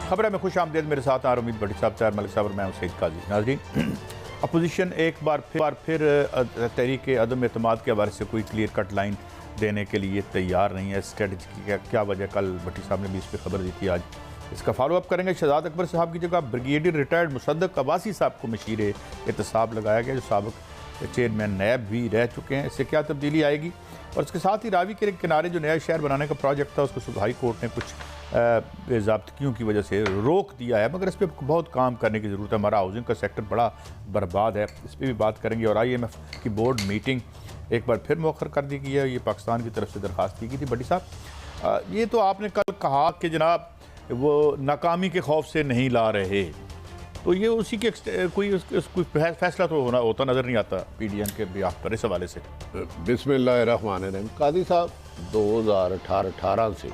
खबर में खुश आमदेद। मेरे साथ आर उम्मीद भट्टी साहब, तैयार मलिक साहब और मैं सईद काजी। नाज़रीन, अपोजिशन एक बार फिर तहरीक अदम एतमाद के हवाले से कोई क्लियर कट लाइन देने के लिए तैयार नहीं है। स्ट्रेटजी की क्या वजह, कल भट्टी साहब ने भी इस पर खबर दी थी। आज इसका फॉलो अप करेंगे। शहजाद अकबर साहब की जगह ब्रिगेडियर रिटायर्ड मुसद्दक अब्बासी साहब को मशीर एहतसाब लगाया गया, जो साबिक चेयरमैन नैब भी रह चुके हैं। इससे क्या तब्दीली आएगी? और इसके साथ ही रावी के किनारे जो नया शहर बनाने का प्रोजेक्ट था, उसको सुबह हाई कोर्ट ने कुछ बेज़ाब्तगियों की वजह से रोक दिया है, मगर इस पर बहुत काम करने की ज़रूरत है। हमारा हाउसिंग का सेक्टर बड़ा बर्बाद है, इस पर भी बात करेंगे। और IMF की बोर्ड मीटिंग एक बार फिर मौखर कर दी गई है। ये पाकिस्तान की तरफ से दरख्वास्त की गई थी। भट्टी साहब, ये तो आपने कल कहा कि जनाब वो नाकामी के खौफ से नहीं ला रहे, तो ये उसी के कोई फैसला तो होता नज़र नहीं आता PDM के बिहाफ पर इस हवाले से। बिस्मिल्लाहिर्रहमानिर्रहीम। कादी साहब, 2018 से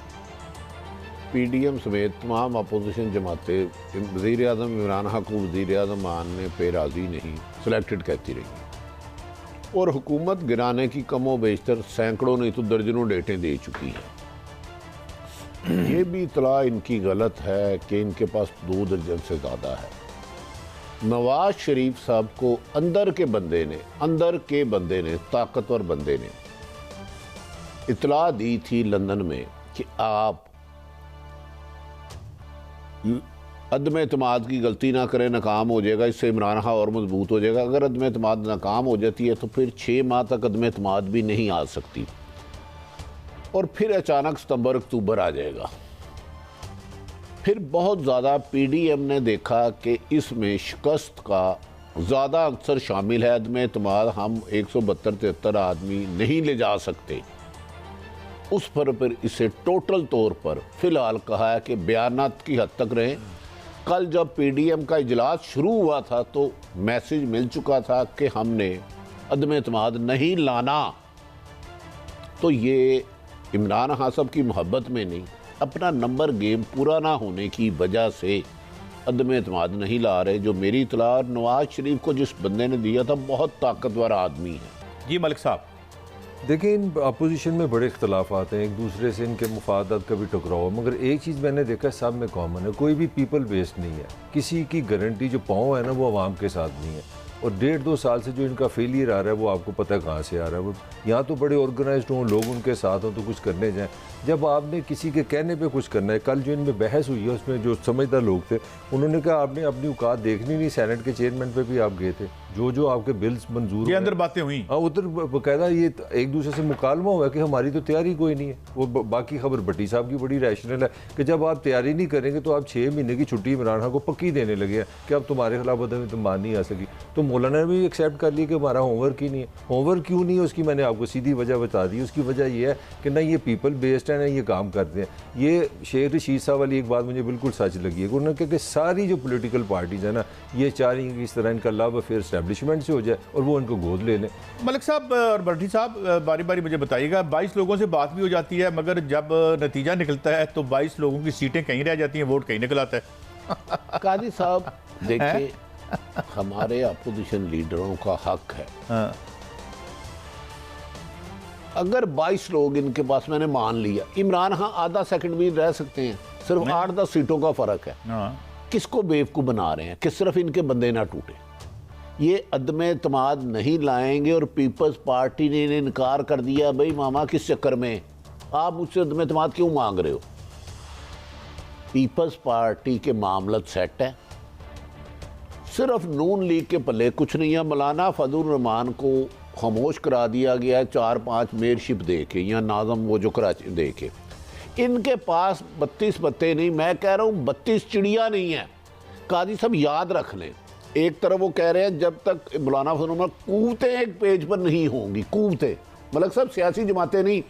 PDM समेत तमाम अपोजिशन जमातें वज़ीर आज़म इमरान खान को वज़ीर आज़म मानने पर राज़ी नहीं, सिलेक्टेड कहती रही, और हुकूमत गिराने की कमो बेशतर सैकड़ों नहीं तो दर्जनों डेटें दे चुकी हैं। ये भी इतला इनकी गलत है कि इनके पास 2 दर्जन से ज़्यादा है। नवाज शरीफ साहब को अंदर के बंदे ने ताकतवर बंदे ने इतला दी थी लंदन में कि आप अदम एतमाद की गलती ना करें, नाकाम हो जाएगा, इससे इमरान खान और मजबूत हो जाएगा। अगर अदम एतमाद नाकाम हो जाती है तो फिर 6 माह तक अदम एतमाद भी नहीं आ सकती, और फिर अचानक सितंबर अक्टूबर आ जाएगा। फिर बहुत ज़्यादा PDM ने देखा कि इसमें शिकस्त का ज़्यादा अक्सर शामिल है। अदम एतमाद हम 172-73 आदमी नहीं ले जा सकते। उस पर फिर इसे टोटल तौर पर फ़िलहाल कहा है कि बयानात की हद तक रहें। कल जब PDM का इजलास शुरू हुआ था तो मैसेज मिल चुका था कि हमने अदम एतमाद नहीं लाना। तो ये इमरान खान साहब की मोहब्बत में नहीं, अपना नंबर गेम पूरा ना होने की वजह से अदम एतमाद नहीं ला रहे। जो मेरी इतला नवाज शरीफ को जिस बंदे ने दिया था, बहुत ताकतवर आदमी है। जी मलिक साहब, देखिए, इन अपोजिशन में बड़े इख्तलाफ आते हैं, एक दूसरे से इनके मुफादत का भी टकराव, मगर एक चीज़ मैंने देखा है सब में कॉमन है, कोई भी पीपल बेस्ड नहीं है। किसी की गारंटी जो पाँव है ना, वो आवाम के साथ नहीं है। और 1.5-2 साल से जो इनका फेलियर आ रहा है, वो आपको पता है कहाँ से आ रहा है। वो यहाँ तो बड़े ऑर्गेनाइज्ड हों, लोग उनके साथ हों तो कुछ करने जाएँ, जब आपने किसी के कहने पे कुछ करना है। कल जो इनमें बहस हुई है, उसमें जो समझदार लोग थे उन्होंने कहा आपने अपनी औकात देखनी नहीं। सेनेट के चेयरमैन पे भी आप गए थे, जो आपके बिल्स मंजूर ये अंदर बातें हुई। हाँ, उधर बाकायदा ये एक दूसरे से मुकालमा हुआ कि हमारी तो तैयारी कोई नहीं है। वो बाकी खबर भट्टी साहब की बड़ी रैशनल है कि जब आप तैयारी नहीं करेंगे तो आप 6 महीने की छुट्टी इमरान खान को पक्की देने लगे हैं कि अब तुम्हारे खिलाफ अदम एतमाद नहीं आ सकी। तो मौलाना ने भी एक्सेप्ट कर लिया कि हमारा होमवर्क ही नहीं है। होमवर्क क्यों नहीं है उसकी मैंने आपको सीधी वजह बता दी। उसकी वजह यह है कि ना ये पीपल बेस्ड है, ना ये काम करते हैं। ये शेख रशीद साहब वाली एक बात मुझे बिल्कुल सच लगी है। उन्होंने कहा कि सारी जो पोलिटिकल पार्टीज है ना, ये चाह रही हैं कि इस तरह इनका लव अफेयर एस्टेब्लिशमेंट से हो जाए और वो उनको गोद ले लें। मलिक साहब और भट्टी साहब, बारी बारी मुझे बताइएगा, 22 लोगों से बात भी हो जाती है, मगर जब नतीजा निकलता है तो 22 लोगों की सीटें कहीं रह जाती हैं, वोट कहीं निकल आता है। कादी साहब देखिए, हमारे अपोजिशन लीडरों का हक है। हाँ। अगर 22 लोग इनके पास, मैंने मान लिया इमरान खान आधा सेकंड भी रह सकते हैं, सिर्फ 8-10 सीटों का फर्क है। हाँ। किसको बेवकूफ़ बना रहे हैं कि सिर्फ इनके बंदे ना टूटे। ये अदम एतमाद नहीं लाएंगे और पीपल्स पार्टी ने इन्हें इनकार कर दिया। भाई मामा, किस चक्कर में आप मुझसे अदम एतमाद क्यों मांग रहे हो? पीपल्स पार्टी के मामला सेट है, सिर्फ नून लीग के पल्ले कुछ नहीं है। मौलाना फजलुर रहमान को खामोश करा दिया गया है 4-5 मेयरशिप दे के, या नाज़म वो जो कराची दे के। इनके पास 32 पत्ते नहीं, मैं कह रहा हूँ 32 चिड़िया नहीं है। काजी साहब याद रख लें, एक तरफ वो कह रहे हैं जब तक मौलाना फजलुर रहमान कूवतें एक पेज पर नहीं होंगी, कूवतें मतलब सब सियासी जमातें नहीं।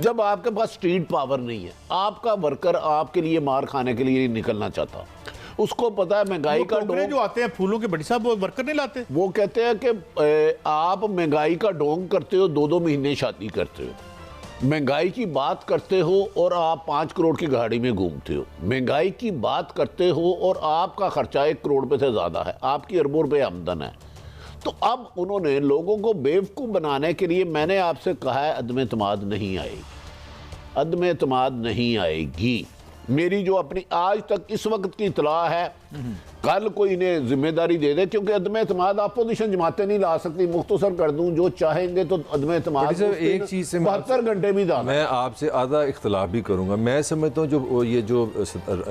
जब आपके पास स्ट्रीट पावर नहीं है, आपका वर्कर आपके लिए मार खाने के लिए निकलना चाहता, उसको पता है महंगाई का डोंग जो आते हैं फूलों के, भट्टी साहब वो वर्कर नहीं लाते। वो कहते हैं कि आप महंगाई का डोंग करते हो, 2-2 महीने शादी करते हो, महंगाई की बात करते हो और आप 5 करोड़ की गाड़ी में घूमते हो, महंगाई की बात करते हो और आपका खर्चा 1 करोड़ रुपये से ज़्यादा है, आपकी अरबों रुपये आमदन है। तो अब उन्होंने लोगों को बेवकूफ़ बनाने के लिए, मैंने आपसे कहा है अदम एतमाद नहीं आएगी, अदम एतमाद नहीं आएगी। मेरी जो अपनी आज तक इस वक्त की इतला है, कल कोई इन्हें जिम्मेदारी दे दे, क्योंकि अदम एतमाद अपोजिशन जमातें नहीं ला सकती। मुख्तसर कर दूं, जो चाहेंगे तो अदम एतमाद एक चीज़ से 72 घंटे भी ज़्यादा। मैं आपसे आधा इख्तलाफ भी करूंगा। मैं समझता हूँ जो ये जो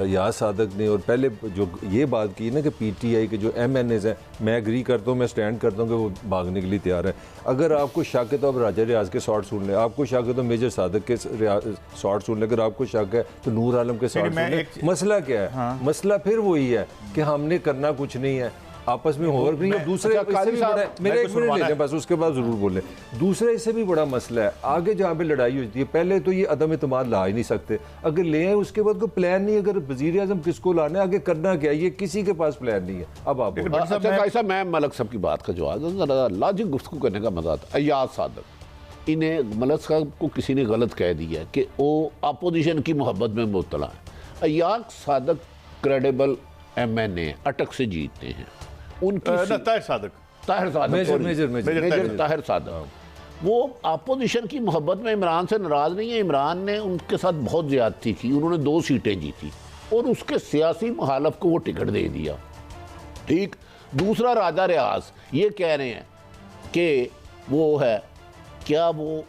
याद सादक ने और पहले जो ये बात की ना कि PTI के जो MNAs हैं, मैं एग्री करता हूँ, मैं स्टैंड करता हूँ कि वो भागने के लिए तैयार है। अगर आपको शक है तो आप राजा रियाज के शॉट सुन लें, आपको शक है तो मेजर सादक के शॉट सुन लें, अगर आपको शक है तो नूर आलम के शॉट सुन लें। मसला क्या है? हाँ। मसला फिर वही है कि हमने करना कुछ नहीं है, आपस में होवर नहीं है। दूसरे इससे भी बड़ा, मेरा एक मिनट ले लें बस, उसके बाद जरूर बोलें। दूसरा इससे भी बड़ा मसला है, आगे जहाँ पे लड़ाई होती है, पहले तो ये अदम एतमाद ला ही नहीं सकते, अगर ले आए उसके बाद कोई प्लान नहीं, अगर वजीर आजम किसको लाना है, आगे करना क्या है, ये किसी के पास प्लान नहीं है। अब आप अच्छा, मैं मलक साहब की बात का जवाब लॉजिक गुफ्तगू करने का मजा आता है। अयाज सादक, इन्हें मलक साहब को किसी ने गलत कह दिया है कि वो अपोजिशन की मोहब्बत में मुब्तला है। अयाज सादक क्रेडिबल MNA अटक से जीतते हैं। उनकी ताहिर सादक ताहिर सादक, वो अपोजिशन की मोहब्बत में इमरान से नाराज नहीं है। इमरान ने उनके साथ बहुत ज्यादती की, उन्होंने 2 सीटें जीती और उसके सियासी मुखालफ को वो टिकट दे दिया। ठीक। दूसरा, राजा रियाज ये कह रहे हैं कि वो है, क्या वो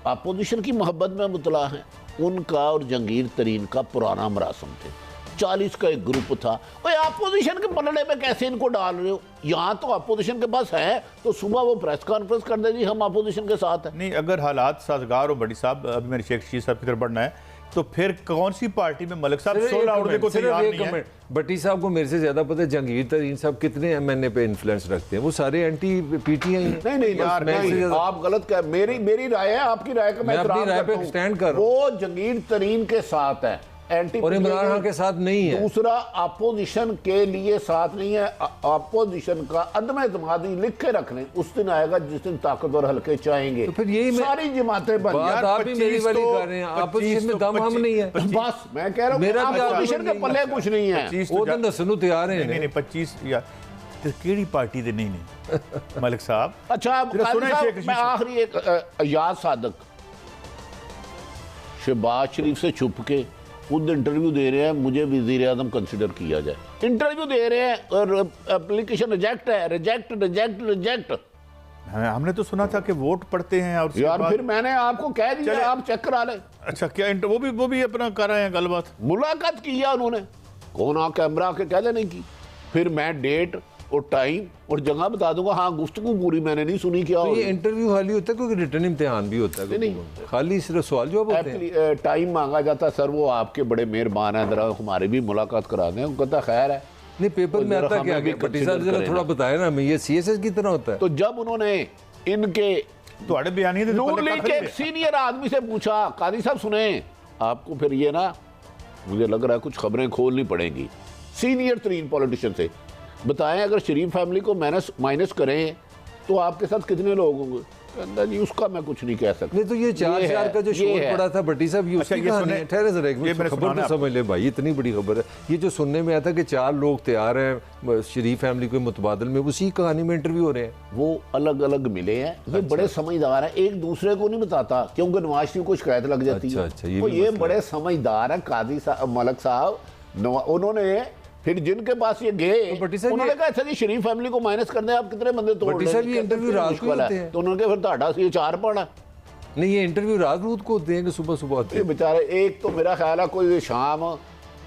अपोजिशन की मोहब्बत में मुतला है? उनका और जंगीर तरीन का पुराना मरासम थे, 40 का एक ग्रुप था। ओए अपोजिशन के पलड़े पे कैसे इनको डाल रहे हो? यहाँ तो अपोजिशन के पास है तो सुबह वो प्रेस कॉन्फ्रेंस कर दे जी हम अपोजिशन के साथ हैं। नहीं, अगर हालात साजगार हो बड़ी साहब, अभी मेरे शेख शीर साहब की तरफ बढ़ना है, तो फिर कौन सी पार्टी में मलिक साहब 16 उड़ने को तैयार नहीं है? भट्टी साहब को मेरे से ज्यादा पता है जंगीर तरीन साहब कितने MNA पे इन्फ्लुएंस रखते हैं, वो सारे एंटी PTI हैं। नहीं यार, आप गलत कह, मेरी राय है, आपकी राय का मैं अपनी राय पे स्टैंड कर रहा हूं। वो जंगीर तरीन के साथ है, और इमरान खान के साथ नहीं है। दूसरा, अपोजिशन के लिए साथ नहीं है। अपोजिशन का अदम एतमाद लिख के रख लें, उस दिन आएगा जिस दिन ताकतवर हल्के चाहेंगे, तो फिर यही सारी जमातें बन यार। आप भी मेरी वाली कर रहे हैं, अपोजिशन में दम हम नहीं है। बस मैं कह रहा हूं अपोजिशन के पल्ले कुछ नहीं है, वो तो दसनू तैयार है। नहीं 25 यार केड़ी पार्टी दे नहीं मलिक साहब। अच्छा, मैं आखिरी एक अयाज सादक शहबाज शरीफ से छुप के खुद इंटरव्यू दे रहे हैं, मुझे वज़ीर आज़म कंसिडर किया जाए। इंटरव्यू दे रहे हैं और एप्लीकेशन रिजेक्ट है, रिजेक्ट। हमने तो सुना था कि वोट पड़ते हैं और यार फिर मैंने आपको कह दिया, आप चेक करा लें। अच्छा, क्या वो भी अपना कर रहे हैं गलबात? मुलाकात किया उन्होंने, कौन आ कैमरा के कह देने की, फिर मैं डेट और टाइम और जगह बता दूंगा। हाँ, गुफ्तगू पूरी मैंने नहीं सुनी। क्या तो ये इंटरव्यू खाली होता है, क्योंकि रिटर्न इम्तिहान भी होता है? नहीं, खाली सिर्फ सवाल जवाब होते हैं। टाइम मांगा जाता है, सर वो आपके बड़े मेहरबान हैं, जरा हमारी भी मुलाकात करा दें। वो कहता खैर है। नहीं, पेपर में आता क्या? भट्टी साहब जरा थोड़ा बताया ना, ये CSS की तरह होता है। तो जब उन्होंने इनके नूर लीग के एक सीनियर आदमी से पूछा, कादी साहब सुने, आपको फिर ये ना, मुझे लग रहा है कुछ खबरें खोलनी पड़ेंगी, सीनियर तरीन पॉलिटिशियन से बताएं, अगर शरीफ फैमिली को माइनस करें तो आपके साथ कितने लोग होंगे? कहता जी उसका मैं कुछ नहीं कह सकता। नहीं तो ये 4 का जो शोर पड़ा था भट्टी साहब, ये उसकी कहानी है। ठहरे जरा एक मिनट, खबर तो समझ ले भाई, इतनी बड़ी खबर है ये। जो सुनने में आता है कि 4 लोग तैयार हैं शरीफ फैमिली को मुतबादल में, उसी कहानी में इंटरव्यू हो रहे हैं। वो अलग अलग मिले हैं, ये बड़े समझदार हैं, एक दूसरे को नहीं बताता क्योंकि नवाज शरीफ को शिकायत लग जाती है। ये बड़े समझदार हैं कादी साहब, मलक साहब। उन्होंने फिर जिनके पास ये गए तो उन्होंने कहा अच्छा जी शरीफ फैमिली को माइनस कर दें, आप कितने बंदे तोड़ रहे हैं? ये इंटरव्यू रात को होते हैं, तो उन्होंने कहा फिर ताड़ा से 4 पड़ा। नहीं, ये इंटरव्यू रात को होते हैं कि सुबह होते हैं? बेचारे, एक तो मेरा ख्याल है कोई शाम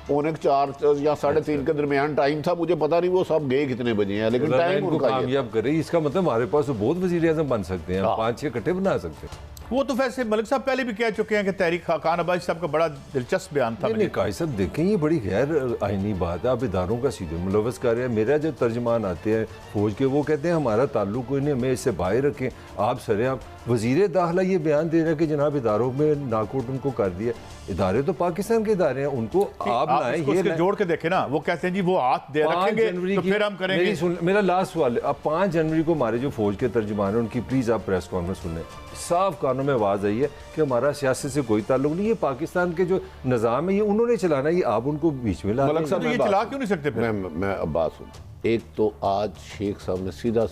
3:45 या 3:30 के दरमियान टाइम था, मुझे पता नहीं वो सब गए कितने बजे हैं, लेकिन टाइम उनका कामयाब करे। इसका मतलब हमारे पास तो बहुत वज़ीर आज़म बन सकते हैं, 5-6 इकट्ठे बना सकते हैं। वो तो वैसे मलिक साहब पहले भी कह चुके हैं कि तहरीक खान अब्बासी साहब का बड़ा दिलचस्प बयान था। नहीं काई साहब देखें, ये बड़ी गैर आईनी बात है, आप इदारों का सीधे मुलवस कर रहे हैं। मेरा जो तर्जमान आते हैं फौज के, वो कहते हैं हमारा ताल्लुक कोई नहीं, हमें इससे बाहर रखें। आप सरेआम वज़ीर दाखिला ये बयान दे रहे हैं कि जनाब इदारों में नाकोट उनको कर दिया। इदारे तो पाकिस्तान के इदारे हैं, उनको आप लाएं, ये जोड़ के देखें ना। वो कहते हैं जी वो हाथ दे रखेंगे तो फिर हम करेंगे। मेरा लास्ट सवाल है, अब 5 जनवरी को हमारे जो फौज के तर्जमान है उनकी प्लीज़ आप प्रेस कॉन्फ्रेंस सुने, साफ कानों में आवाज़ आई है कि हमारा सियासत से कोई ताल्लुक नहीं, ये पाकिस्तान के जो निज़ाम है ये उन्होंने चलाना है, ये आप उनको बीच में ला ये चला क्यों नहीं सकते? मैं अब बात सुन, एक तो आज शेख साहब ने सीधा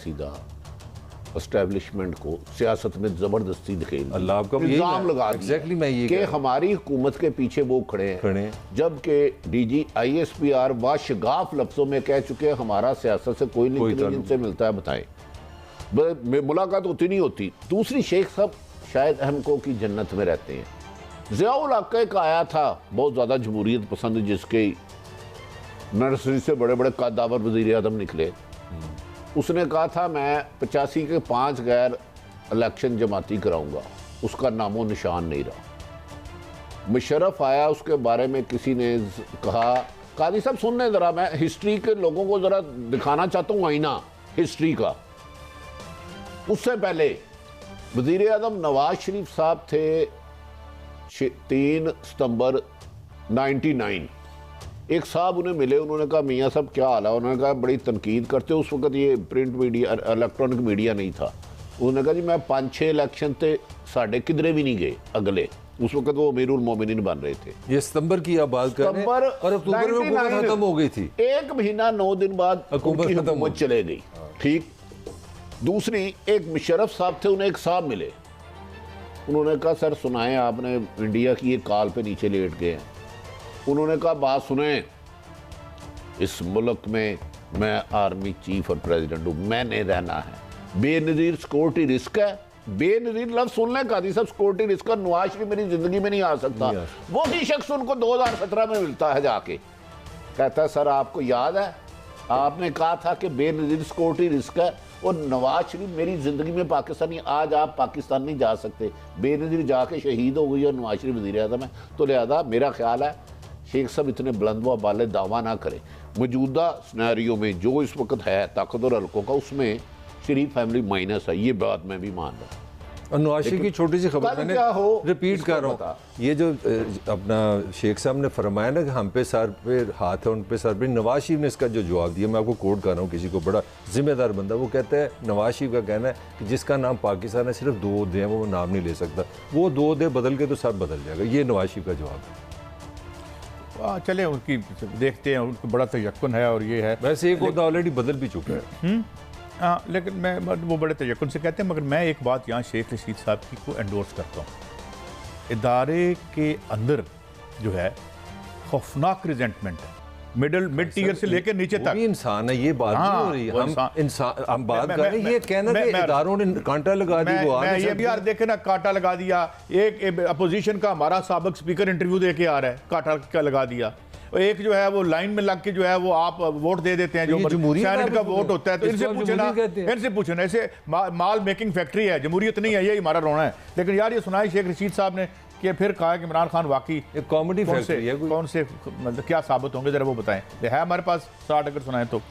एस्टेब्लिशमेंट को सियासत में ज़बरदस्ती धकेल अल्लाह आपका यही इल्ज़ाम लगा दिया एग्जैक्टली मैं ये कि कह रहा हूं। हमारी हुकूमत के पीछे वो खड़े हैं जबकि डीजी ISPR बाशगाफ लफ्ज़ों में कह चुके हैं हमारा सियासत से कोई लिंक नहीं, जिनसे मिलता है बताएं। मुलाकात होती नहीं होती। दूसरी, शेख साहब शायद हमको की जन्नत में रहते हैं। ज़ियाउल हक एक आया था बहुत ज़्यादा जमहूरियत पसंद, जिसके नर्सरी से बड़े बड़े कद्दावर वज़ीर आज़म निकले। उसने कहा था मैं 85 के 5 गैर इलेक्शन जमाती कराऊंगा, उसका नामो निशान नहीं रहा। मुशर्रफ आया, उसके बारे में किसी ने कहा, काजी साहब सुनने ज़रा, मैं हिस्ट्री के लोगों को ज़रा दिखाना चाहता हूँ आईना हिस्ट्री का। उससे पहले वज़ीर आज़म नवाज शरीफ साहब थे 3 सितंबर 99। एक साहब उन्हें मिले, उन्होंने कहा मियाँ साहब क्या हाल है? उन्होंने कहा बड़ी तनकीद करते हो। उस वक्त ये प्रिंट मीडिया इलेक्ट्रॉनिक मीडिया नहीं था। उन्होंने कहा जी मैं 5-6 इलेक्शन थे साढ़े किधरे भी नहीं गए अगले। उस वक्त वो अमीरुल मोमिनीन बन रहे थे। ये सितंबर की आप बात कर रहे हैं और अक्टूबर में हुकूमत खत्म हो गई थी। 1 महीना 9 दिन बाद हुकूमत चले गई। ठीक। दूसरी, एक मुशर्रफ साहब थे, उन्हें एक साहब मिले। उन्होंने कहा सर सुनाएं, आपने इंडिया की एक कॉल पे नीचे लेट गए हैं। उन्होंने कहा बात सुने, इस मुल्क में मैं आर्मी चीफ और प्रेसिडेंट हूँ, मैंने रहना है। बेनज़ीर सिक्योरिटी रिस्क है। बेनज़ीर लफ्ज़ सुन लें काजी साहब, सिक्योरिटी रिस्क का नवाज शरीफ मेरी ज़िंदगी में नहीं आ सकता। वो ही शख्स उनको 2017 में मिलता है जाके, कहता है सर आपको याद है आपने कहा था कि बेनज़ीर सिक्योरिटी रिस्क है और नवाज शरीफ मेरी ज़िंदगी में पाकिस्तानी, आज आप पाकिस्तान नहीं जा सकते। बेनज़ीर जाके शहीद हो गई और नवाज शरीफ वज़ीर आज़म है। तो लिहाजा मेरा ख्याल है शेख साहब इतने बुलंद व बाले दावा ना करें। मौजूदा सिनेरियो में जो इस वक्त है ताकतवर हल्कों का, उसमें शरीफ फैमिली माइनस है, ये बात मैं भी मान रहा हूँ। और नवाज शरीफ की छोटी सी खबर मैंने रिपीट कर रहा हूँ, ये जो अपना शेख साहब ने फरमाया ना कि हम पे सर पे हाथ है उन पे सर पे, नवाज शरीफ ने इसका जो जवाब दिया, मैं आपको कोट कर रहा हूँ, किसी को बड़ा जिम्मेदार बंदा, वो कहता है, नवाज शरीफ का कहना है कि जिसका नाम पाकिस्तान है सिर्फ 2 दे वो नाम नहीं ले सकता, वो 2 दे बदल के तो सब बदल जाएगा। ये नवाज शरीफ का जवाब है। चले उनकी देखते हैं, उनको बड़ा तयक्कुन है और ये है। वैसे एक और ऑलरेडी बदल भी चुका है। हाँ, लेकिन मैं वो बड़े तयक्कुन से कहते हैं, मगर मैं एक बात यहाँ शेख रशीद साहब की को एंडोर्स करता हूँ। इदारे के अंदर जो है खौफनाक रिजेंटमेंट है, मिड टीयर से लेकर नीचे तक। इंसान है, ये बात नहीं हो रही। हम बात कर रहे हैं, ये कहना कि इदारों ने कांटा लगा दी, वो ये भी यार देखे ना, कांटा लगा दिया। एक अपोजिशन का हमारा साबिक स्पीकर इंटरव्यू दे के आ रहा है, कांटा का लगा दिया। एक जो है वो लाइन में लग के जो है वो आप वोट दे देते हैं, जो सेनेट का वोट होता है, तो इनसे पूछना, ऐसे माल मेकिंग फैक्ट्री है, जमहूरियत नहीं है, ये हमारा रोना है। लेकिन यार ये सुनाई शेख रशीद साहब ने कि फिर कहा कि इमरान खान वाकई एक कॉमेडी फैक्ट्री है, कौन से मतलब क्या साबित होंगे जरा वो बताएं। है हमारे पास 60 अगर सुनाएं तो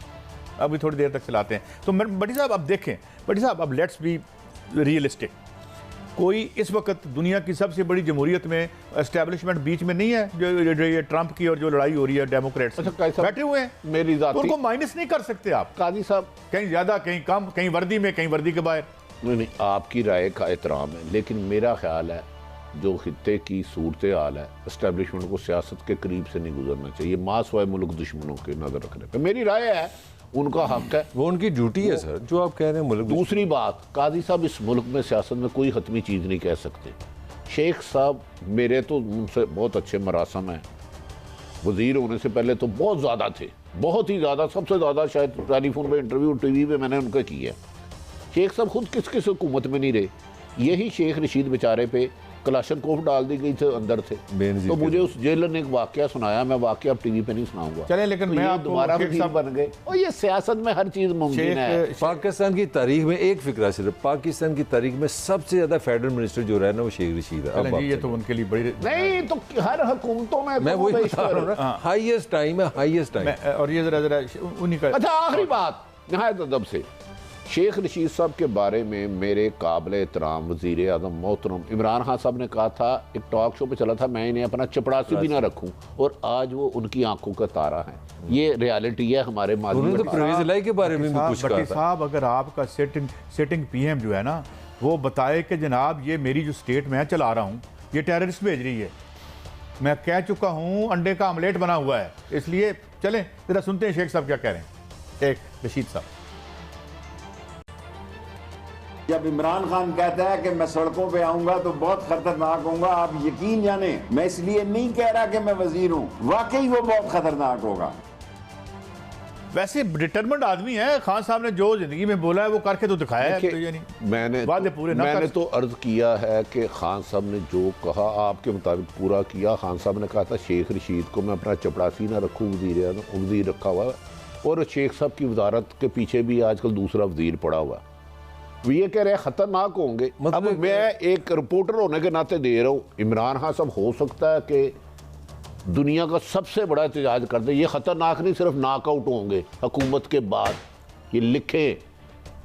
अभी थोड़ी देर तक चलाते हैं। तो बड़ी साहब अब देखें, बड़ी साहब अब लेट्स बी रियलिस्टिक। कोई इस वक्त दुनिया की सबसे बड़ी जमहूरियत में एस्टेब्लिशमेंट बीच में नहीं है, जो ये ट्रंप की और जो लड़ाई हो रही है डेमोक्रेट्स बैठे हुए हैं, मेरी तो उनको माइनस नहीं कर सकते आप काजी साहब, कहीं ज्यादा कहीं कम, कहीं वर्दी में कहीं वर्दी के बाहर। नहीं, आपकी राय का एहतराम है, लेकिन मेरा ख्याल है जो खित्ते की सूरत हाल है, एस्टेब्लिशमेंट को सियासत के करीब से नहीं गुजरना चाहिए, मासवाए मुल्क दुश्मनों के नजर रखने पर। मेरी राय है उनका हक है, वो उनकी ड्यूटी है सर, जो आप कह रहे हैं मुल्क। दूसरी बात, काजी साहब इस मुल्क में सियासत में कोई हतमी चीज़ नहीं कह सकते। शेख साहब मेरे तो उनसे बहुत अच्छे मरासम हैं, वज़ीर होने से पहले तो बहुत ज़्यादा थे, बहुत ही ज़्यादा, सबसे ज़्यादा शायद टेलीफोन पे इंटरव्यू टीवी पे मैंने उनका किया। शेख साहब खुद किस हुकूमत में नहीं रहे, यही शेख रशीद बेचारे पे कलाशनकोफ डाल दी गई थे, अंदर थे। तो मुझे उस जेलर ने एक वाकया सुनाया, मैं वाकया अब टीवी पे नहीं सुनाऊंगा। चले, लेकिन तो मैं दोबारा वज़ीर बन गए, और ये सियासत में हर चीज़ मुमकिन है। पाकिस्तान की तारीख में एक फिक्रा सिर्फ, पाकिस्तान की तारीख में सबसे ज्यादा फेडरल मिनिस्टर जो रहा है ना वो शेख रशीद है। ये तो उनके लिए बड़ी नहीं, तो हर हुकूमतों में मैं वही बता रहा हूँ ना, हाईएस्ट टाइम है, हाईएस्ट टाइम। और ये जरा उन्हीं का। अच्छा, आखिरी बात नहायत अदब से, शेख रशीद साहब के बारे में मेरे काबिल एहतराम वज़ीर आज़म मोहतरम इमरान खान साहब ने कहा था, एक टॉक शो पे चला था, मैं इन्हें अपना चपड़ासी भी ना रखूं, और आज वो उनकी आंखों का तारा है। ये रियलिटी है हमारे मालूम। तो परवेज़ इलाही के बारे में भी कुछ कहा साहब, अगर आपका सिटिंग पीएम जो है ना, वो बताए कि जनाब ये मेरी जो स्टेट मैं चला रहा हूँ ये टेररिस्ट भेज रही है, मैं कह चुका हूँ अंडे का आमलेट बना हुआ है, इसलिए चलें जरा सुनते हैं शेख साहब क्या कह रहे हैं। एक रशीद साहब। जब इमरान खान कहता है कि मैं सड़कों पे आऊंगा तो बहुत खतरनाक होगा, आप यकीन जाने, मैं इसलिए नहीं कह रहा कि मैं वजीर हूं, वाकई वो बहुत खतरनाक होगा। वैसे डिटरमेंट आदमी है खान साहब ने, जो जिंदगी में बोला है वो करके तो दिखाया है। तो यानी मैंने तो अर्ज किया है कि खान साहब ने जो कहा आपके मुताबिक पूरा किया। खान साहब ने कहा था शेख रशीद को मैं अपना चपड़ासी ना रखूँ, वजीर रखा हुआ, और शेख साहब की वजारत के पीछे भी आजकल दूसरा वजीर पड़ा हुआ। ये कह रहे हैं खतरनाक होंगे। अब मैं एक रिपोर्टर होने के नाते दे रहा हूँ, इमरान खान साहब हो सकता है कि दुनिया का सबसे बड़ा एहतजाज कर दे, ये खतरनाक नहीं सिर्फ नॉकआउट होंगे हुकूमत के बाद, ये लिखे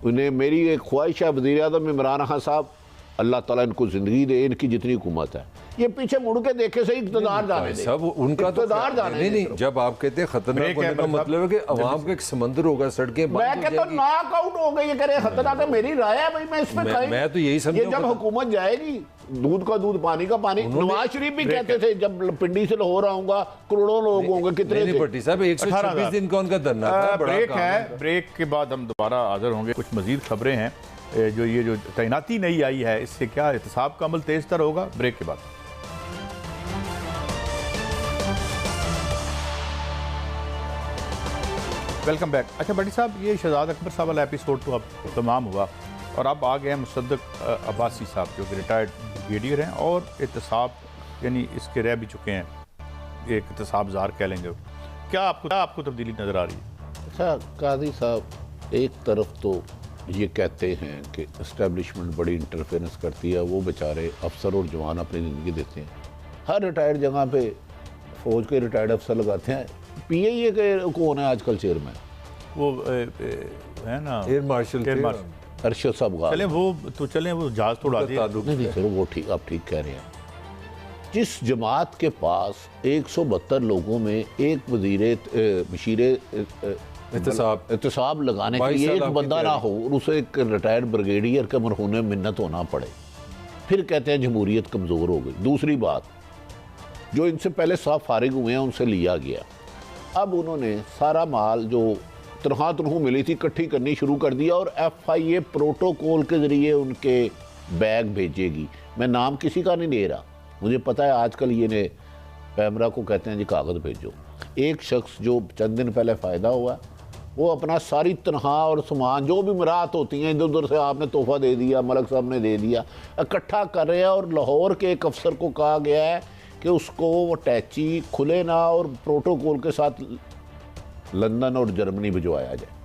उन्हें। मेरी एक ख्वाहिश है वज़ीर आज़म इमरान खान साहब, अल्लाह ताला इनको ज़िंदगी दे, इनकी जितनी हुकूमत है, ये पीछे मुड़ के देखे सही इक़्तिदार जाने दे, सब उनका इक़्तिदार जाने नहीं। जब आप कहते हैं खतरनाक होने का मतलब है कि अवाम का एक समंदर होगा, सड़कें मैं कहता हूं नॉकआउट हो गई, ये कह रहे खतरनाक है। मेरी राय है भाई, मैं इस पे मैं तो यही समझ, ये जब हुकूमत जाएगी, दूध का दूध पानी का पानी। नवाज शरीफ भी कहते थे जब पिंडी से लाहौर आऊंगा करोड़ों लोग होंगे, कितने थे भट्टी साहब 126 दिन का उनका धरना था। ब्रेक है, ब्रेक के बाद हम दोबारा हाजिर होंगे। कुछ मजीद खबरें हैं, जो ये जो तैनाती नई आई है इससे क्या एहतसाब का अमल तेज तर होगा, ब्रेक के बाद। Welcome back. अच्छा भट्टी साहब, ये शहजाद अकबर साहब वाला एपिसोड तो अब तमाम हुआ और अब आ गए हैं मुसद्दक अब्बासी साहब, जो कि रिटायर्ड ब्रिगेडियर हैं और एहतसाब यानी इसके रह भी चुके हैं, एक एहतसाबजार कह लेंगे। क्या आपको तब्दीली नज़र आ रही है? अच्छा काजी साहब, एक तरफ तो ये कहते हैं कि इस्टेब्लिशमेंट बड़ी इंटरफेरेंस करती है, वो बेचारे अफसर और जवान अपनी ज़िंदगी देते हैं। हर रिटायर्ड जगह पे फ़ौज के रिटायर्ड अफसर लगाते हैं। PIA के कौन है आजकल चेयरमैन? वो है ना एयर मार्शल अरशद साहब। चले वो जहाज तोड़ा दिया। नहीं चलो वो ठीक, आप ठीक कह रहे हैं। जिस जमात के पास 172 लोगों में एक मशीर एहतसाब लगाने के लिए एक बंदा ना हो और उसे एक रिटायर्ड ब्रिगेडियर के मरहूने मिन्नत होना पड़े, फिर कहते हैं जमहूरियत कमज़ोर हो गई। दूसरी बात, जो इनसे पहले साफ फारिग हुए हैं उनसे लिया गया, अब उन्होंने सारा माल जो तनख्वाह मिली थी इकट्ठी करनी शुरू कर दिया और FIA प्रोटोकॉल के ज़रिए उनके बैग भेजेगी। मैं नाम किसी का नहीं ले रहा, मुझे पता है आजकल ये ने पैमरा को कहते हैं जी कागज़ भेजो। एक शख्स जो चंद दिन पहले फ़ायदा हुआ, वो अपना सारी तनख्वाह और सामान जो भी मराहत होती हैं इधर उधर से आपने तोहफा दे दिया, मलक साहब ने दे दिया, इकट्ठा कर रहे हैं और लाहौर के एक अफसर को कहा गया है कि उसको वो टैची खुले ना और प्रोटोकॉल के साथ लंदन और जर्मनी भिजवाया जाए।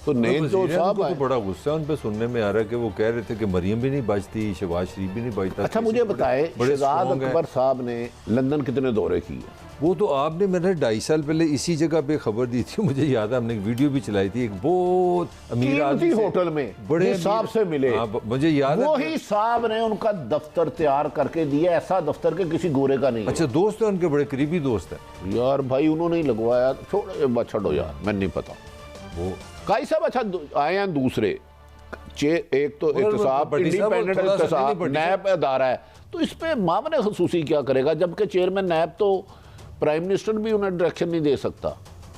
तो नहीं तो साहब तो बड़ा गुस्सा उन पे सुनने में आ रहा है कि वो कह रहे थे कि मरियम भी नहीं बचती, शहबाज शरीफ भी नहीं बचता। अच्छा मुझे बताए शहजाद अकबर साहब ने लंदन कितने दौरे किए? वो तो आपने मैंने 2.5 साल पहले इसी जगह पे खबर दी थी, मुझे याद है, हमने एक वीडियो भी चलाई थी। एक बहुत अमीर आदमी होटल में बड़े साहब से मिले, मुझे याद है वही साहब ने उनका दफ्तर तैयार करके दिया, ऐसा दफ्तर के किसी गोरे का नहीं। अच्छा दोस्त है उनके, बड़े करीबी दोस्त है यार भाई, उन्होंने ही लगवाया। छोड़ो यार, मैं नहीं पता वो काई साहब। अच्छा आए हैं दूसरे, एक तो एहतसाब इंडिपेंडेंट एहतसाब नैब अदारा है, तो इस पे मामले खसूसी क्या करेगा, जबकि चेयरमैन नैब तो प्राइम मिनिस्टर भी उन्हें डायरेक्शन नहीं दे सकता।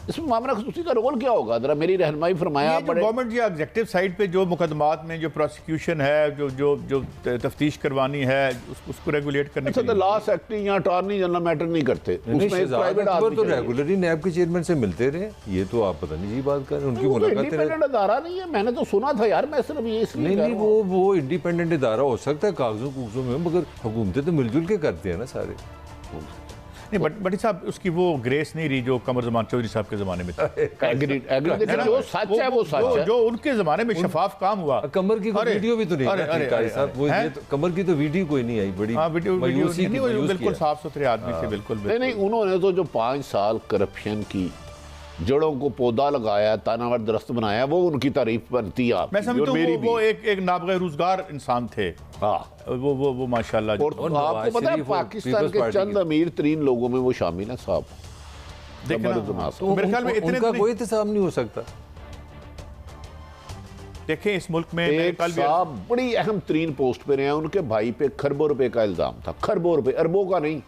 इसमें मामला खसूसी का रोल क्या होगा, जरा मेरी रहनुमाई फरमाया। गवर्नमेंट या एग्जेक्टिव साइड पे जो मुकदमात में जो प्रोसिक्यूशन है, जो तफ्तीश करवानी है, उसको रेगुलेट करने के लिए लॉ सेक्रेटरी या अटॉर्नी जनरल मैटर नहीं करते। उसमें प्राइवेट आदमी तो रेगुलरली नैब के चेयरमैन से मिलते रहे, ये तो आप पता नहीं जी बात कर रहे हैं। उनकी मुलाकात इंडिपेंडेंट अदारा नहीं है, मैंने तो सुना था यार, मैं सिर्फ ये इसलिए नहीं वो इंडिपेंडेंट अदारा हो सकता है कागजों कुगजों में, मगर हुकूमतें तो मिलजुल के करते हैं ना सारे। नहीं भट्टी साहब, उसकी वो ग्रेस नहीं रही जो कमर जमान चौधरी साहब के जमाने में था। जो सच है वो सच है, जो उनके जमाने में शफाफ काम हुआ। कमर की वीडियो भी तो नहीं, कमर की तो वीडियो कोई नहीं आई, बड़ी बिल्कुल साफ सुथरे आदमी थे। बिल्कुल नहीं, उन्होंने तो जो 5 साल करप्शन की जड़ों को पौधा लगाया, तानावर दरख्त बनाया, वो उनकी तारीफ बनती है। मैं समझता हूं वो एक नाबगैर रोजगार इंसान थे। वो माशाल्लाह। और आपको पता है पाकिस्तान के चंद अमीर तरीन लोगों में वो शामिल है साहब। तो मेरे ख्याल में इतना कोई इंतजाम नहीं हो सकता। देखें इस मुल्क में एक साहब बड़ी अहम तरीन पोस्ट पे रहे हैं, उनके भाई पे खरबों रुपए का इल्जाम था, खरबों रुपए, अरबों का नहीं,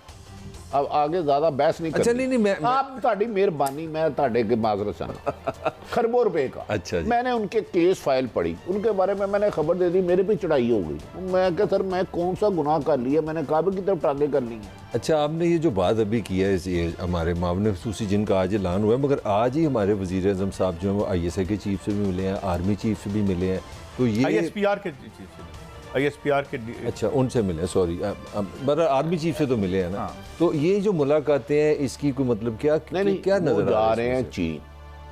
अब आगे ज्यादा बहस नहीं अच्छा, करनी। नहीं, मैं आप ताड़ी मेहरबानी, मैं ताड़े के माजरत चाहना खरबों रुपए का। अच्छा जी। मैंने उनके केस फाइल पढ़ी, उनके बारे में मैंने खबर दे दी, मेरे पे चढ़ाई हो गई। मैं क्या सर, मैं कौन सा गुनाह कर लिया, मैंने काबे की तरफ टांगे कर ली हैं। अच्छा, आपने ये जो बात अभी की है, ये हमारे मामले खसूसी जिनका आज ऐलान हुआ है, मगर आज ही हमारे वज़ीर आज़म साहब जो है वो ISI के चीफ से भी मिले हैं, आर्मी चीफ से भी मिले हैं, तो ये ISPR के चीफ से, ISPR के अच्छा उनसे मिले, सॉरी, पर आर्मी चीफ से तो मिले हैं ना। तो ये जो मुलाकातें हैं, इसकी कोई मतलब क्या क्या वो नजर जा रहे हैं चीन।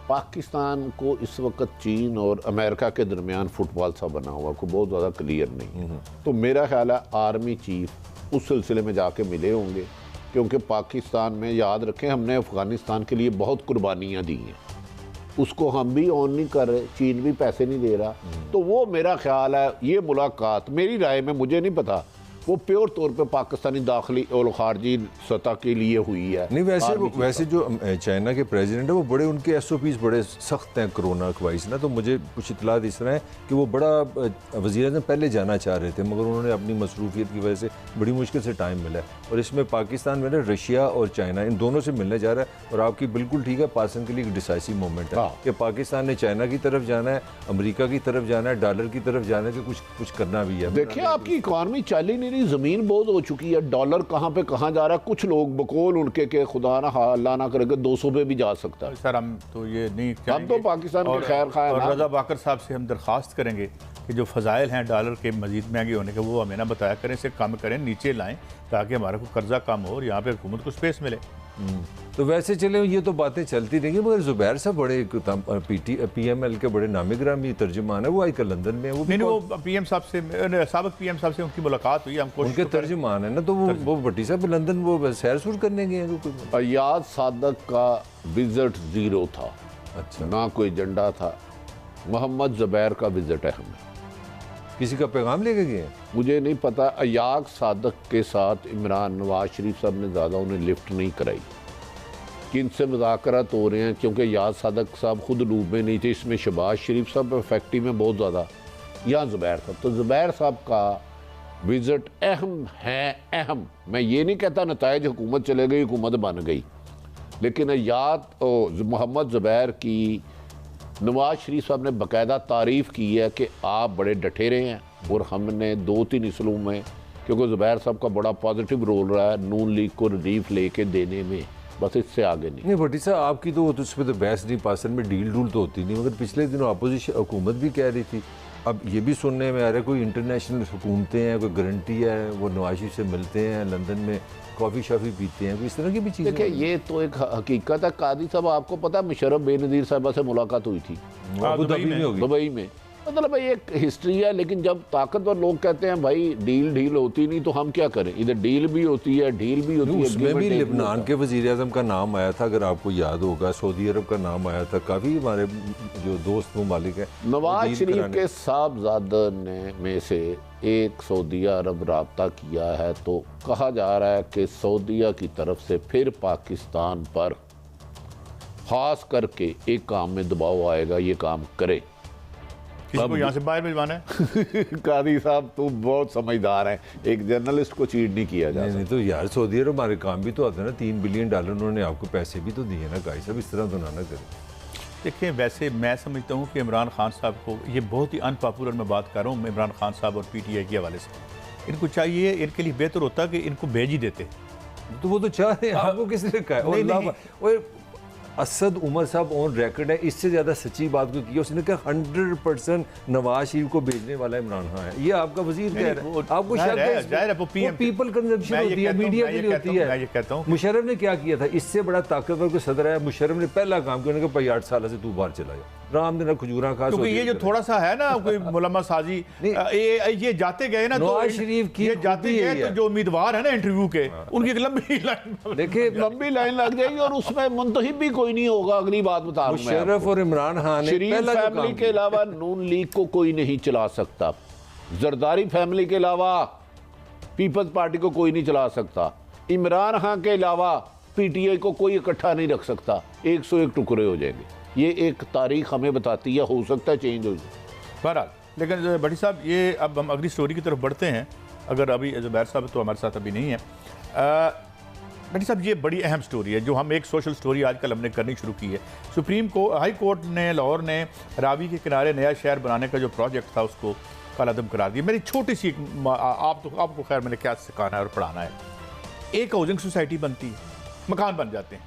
पाकिस्तान को इस वक्त चीन और अमेरिका के दरमियान फुटबॉल सा बना हुआ, कोई बहुत ज़्यादा क्लियर नहीं। तो मेरा ख्याल है आर्मी चीफ उस सिलसिले में जाके मिले होंगे, क्योंकि पाकिस्तान में, याद रखें, हमने अफ़गानिस्तान के लिए बहुत कुर्बानियाँ दी हैं, उसको हम भी ऑन नहीं कर रहे, चीन भी पैसे नहीं दे रहा। तो वो मेरा ख्याल है ये मुलाकात, मेरी राय में, मुझे नहीं पता, वो प्योर तौर पे पाकिस्तानी दाखिली और खारजी सतह के लिए हुई है। नहीं, वैसे जो चाइना के प्रेसिडेंट है वो बड़े, उनके SOPs बड़े सख्त हैं कोरोना के वाइस ना। तो मुझे कुछ इतलात इस तरह है कि वो बड़ा वज़ीर आज़म पहले जाना चाह रहे थे, मगर उन्होंने अपनी मसरूफियत की वजह से बड़ी मुश्किल से टाइम मिला है। और इसमें पाकिस्तान में ना रशिया और चाइना इन दोनों से मिलने जा रहा है। और आपकी बिल्कुल ठीक है, पाकिस्तान के लिए एक डिसाइसिव मोमेंट है कि पाकिस्तान ने चाइना की तरफ जाना है, अमेरिका की तरफ जाना है, डॉलर की तरफ जाना है, कि कुछ करना भी है। देखिए आपकी इकॉनमी चल ही नहीं, जमीन बहुत हो चुकी है, डॉलर कहाँ पे कहाँ जा रहा है। कुछ लोग बकौल उनके के खुदा ना अल्लाह ना करेगा 200 पे भी जा सकता है। सर हम तो ये नहीं, हम तो पाकिस्तान के खैर खा और रजा बाकर साहब से हम दरख्वास्त करेंगे कि जो फ़ज़ाइल हैं डॉलर के मजीद महंगे होने के, वो हमें ना बताया करें, इसे कम करें, नीचे लाएं, ताकि हमारा को कर्जा कम हो और यहाँ पे हुकूमत को स्पेस मिले। तो वैसे चले ये तो बातें चलती रहेंगी, मगर जुबैर साहब बड़े PML के बड़े नामी ग्रामी तर्जुमान है, वो आजकल लंदन में है। वो वो PM साहब से, साबिक PM साहब से उनकी मुलाकात हुई, हम उनके तर्जुमान है ना। तो वो भट्टी साहब लंदन वो सैर सूर करने गए हैं। अयाज सादक का विजिट ज़ीरो था। अच्छा, ना कोई एजेंडा था। मोहम्मद ज़ुबैर का विजिट है, हमें किसी का पैगाम लेके गए हैं? मुझे नहीं पता। अयाज सादक के साथ इमरान नवाज शरीफ साहब ने ज़्यादा उन्हें लिफ्ट नहीं कराई। किन से मुज़ाकरात हो रहे हैं, क्योंकि अयाज सादक साहब खुद लूप में नहीं थे, इसमें शहबाज शरीफ साहब फैक्ट्री में बहुत ज़्यादा, या ज़ुबैर साहब। तो ज़ुबैर साहब का विजिट अहम है, अहम। मैं ये नहीं कहता नताइज हुकूमत चले गई, हुकूमत बन गई, लेकिन मोहम्मद ज़ुबैर की नवाज शरीफ साहब ने बाकायदा तारीफ़ की है कि आप बड़े डटे रहे हैं। और हमने 2-3 इसलों में, क्योंकि ज़ुबैर साहब का बड़ा पॉजिटिव रोल रहा है नून लीग को रिलीफ लेके देने में, बस इससे आगे नहीं। भट्टी साहब आपकी तो उस पर तो बहस नहीं, पाकिस्तान में डील डूल तो होती नहीं, मगर पिछले दिनों अपोजिशन हुकूमत भी कह रही थी, अब ये भी सुनने में आ रहा है कोई इंटरनेशनल हुकूमतें हैं, कोई गारंटी है, वो नवाज शरीफ से मिलते हैं, लंदन में कॉफ़ी शॉफ़ी पीते हैं, इस तरह की भी चीज़ें। देखिए ये तो एक हकीकत है। कादी साहब, आपको पता है मुशर्रफ बेनज़ीर साहबा से मुलाकात हुई थी दुबई में। मतलब भाई एक हिस्ट्री है, लेकिन जब ताकतवर लोग कहते हैं भाई डील होती नहीं, तो हम क्या करें? इधर डील भी होती है, डील भी होती है। उसमें भी लेबनान के वज़ीर आज़म का नाम आया था, अगर आपको याद होगा, सऊदी अरब का नाम आया था, काफ़ी हमारे जो दोस्त ममालिक हैं। नवाज शरीफ के साहबजादा ने में से एक सऊदिया अरब रब्ता किया है, तो कहा जा रहा है कि सऊदिया की तरफ से फिर पाकिस्तान पर खास करके एक काम में दबाव आएगा, ये काम करे। किसको यहाँ से बाहर भिजवाना है? कादी साहब तो बहुत समझदार हैं, एक जर्नलिस्ट को चीट नहीं किया जा सकता। नहीं तो यार सऊदी अरब हमारे काम भी तो आता है ना, $3 बिलियन उन्होंने आपको पैसे भी तो दिए ना। काई साहब इस तरह तो ना करें। देखिए वैसे मैं समझता हूँ कि इमरान खान साहब को, ये बहुत ही अनपॉपुलर मैं बात कर रहा हूँ इमरान खान साहब और PTI के हवाले से, इनको चाहिए, इनके लिए बेहतर होता कि इनको भेज ही देते। तो वो तो चाह रहे हैं, आपको किसने कहा? और असद उमर साहब ऑन रिकॉर्ड है, इससे ज़्यादा सच्ची बात को की, उसने कहा 100% नवाज शरीफ को भेजने वाला इमरान खान है। ये आपका वजीर कह रहा है, आपको शक पीपल कंजम्पशन होती है, मीडिया के लिए होती है। मैं ये कहता हूँ मुशर्रफ ने क्या किया था, इससे बड़ा ताकतवर को सदर है, मुशर्रफ ने पहला काम किया, उन्होंने कहा भाई 8 साल से तू बाहर चला जा, राम दिन खजूरा खा। क्योंकि ये जो थोड़ा सा है ना कोई मुलम्मा साजी, ये जाते गए ना, नवाज शरीफ की जाते गए तो जो उम्मीदवार है ना इंटरव्यू के, उनकी एक लंबी लाइन, देखिए लंबी लाइन लग जाएगी और उसमें मुंतहिब भी कोई नहीं होगा। अगली बात बता रहा हूं, मुशर्रफ और इमरान खान शरीफ फैमिली के अलावा नून लीग को कोई नहीं चला सकता, जरदारी फैमिली के अलावा पीपल्स पार्टी को कोई नहीं चला सकता, इमरान खान के अलावा PTI को कोई इकट्ठा नहीं रख सकता, 101 टुकड़े हो जाएंगे। ये एक तारीख हमें बताती है, हो सकता है चेंज हो जाए। बहरहाल, लेकिन भट्टी साहब ये अब हम अगली स्टोरी की तरफ बढ़ते हैं। अगर अभी ज़ुबैर साहब तो हमारे साथ अभी नहीं है, भाई साहब ये बड़ी अहम स्टोरी है जो हम एक सोशल स्टोरी आजकल हमने करनी शुरू की है। हाई कोर्ट ने लाहौर ने रावी के किनारे नया शहर बनाने का जो प्रोजेक्ट था उसको कलअदम करा दिया। मेरी छोटी सी आपको खैर मैंने क्या सिखाना है और पढ़ाना है। एक हाउसिंग सोसाइटी बनती है, मकान बन जाते हैं,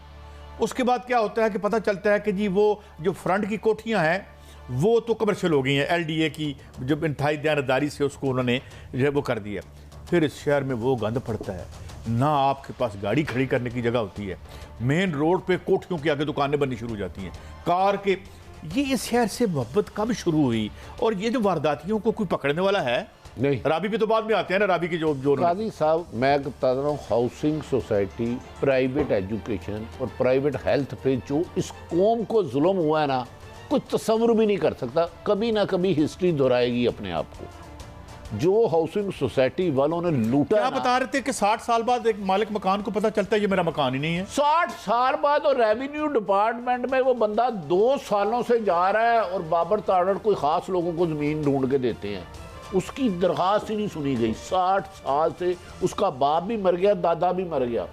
उसके बाद क्या होता है कि पता चलता है कि जी वो जो फ्रंट की कोठियाँ हैं वो तो कमर्शियल हो गई हैं, LDA की जो इंतहाई दयानतदारी से उसको उन्होंने जो है वो कर दिया। फिर इस शहर में वो गंद पड़ता है, ना आपके पास गाड़ी खड़ी करने की जगह होती है, मेन रोड पे कोठियों के आगे दुकानें बननी शुरू हो जाती हैं, कार के। ये इस शहर से मोहब्बत कब शुरू हुई? और ये जो वारदातियों को कोई पकड़ने वाला है नहीं। रावी पे तो बाद में आते हैं ना, रावी की जो काजी साहब मैं बता रहा हूँ, हाउसिंग सोसाइटी, प्राइवेट एजुकेशन और प्राइवेट हेल्थ पे जो इस कौम को जुल्म हुआ है ना, कोई तस्वुर भी नहीं कर सकता। कभी ना कभी हिस्ट्री दोहराएगी अपने आप को। जो हाउसिंग सोसाइटी वालों ने लूटा, क्या बता रहे थे कि 60 साल बाद एक मालिक मकान को पता चलता है ये मेरा मकान ही नहीं है। 60 साल बाद और रेवेन्यू डिपार्टमेंट में वो बंदा 2 सालों से जा रहा है और बाबर ताड़ड़ कोई खास लोगों को जमीन ढूंढ के देते हैं, उसकी दरखास्त ही नहीं सुनी गई। 60 साल से उसका बाप भी मर गया, दादा भी मर गया।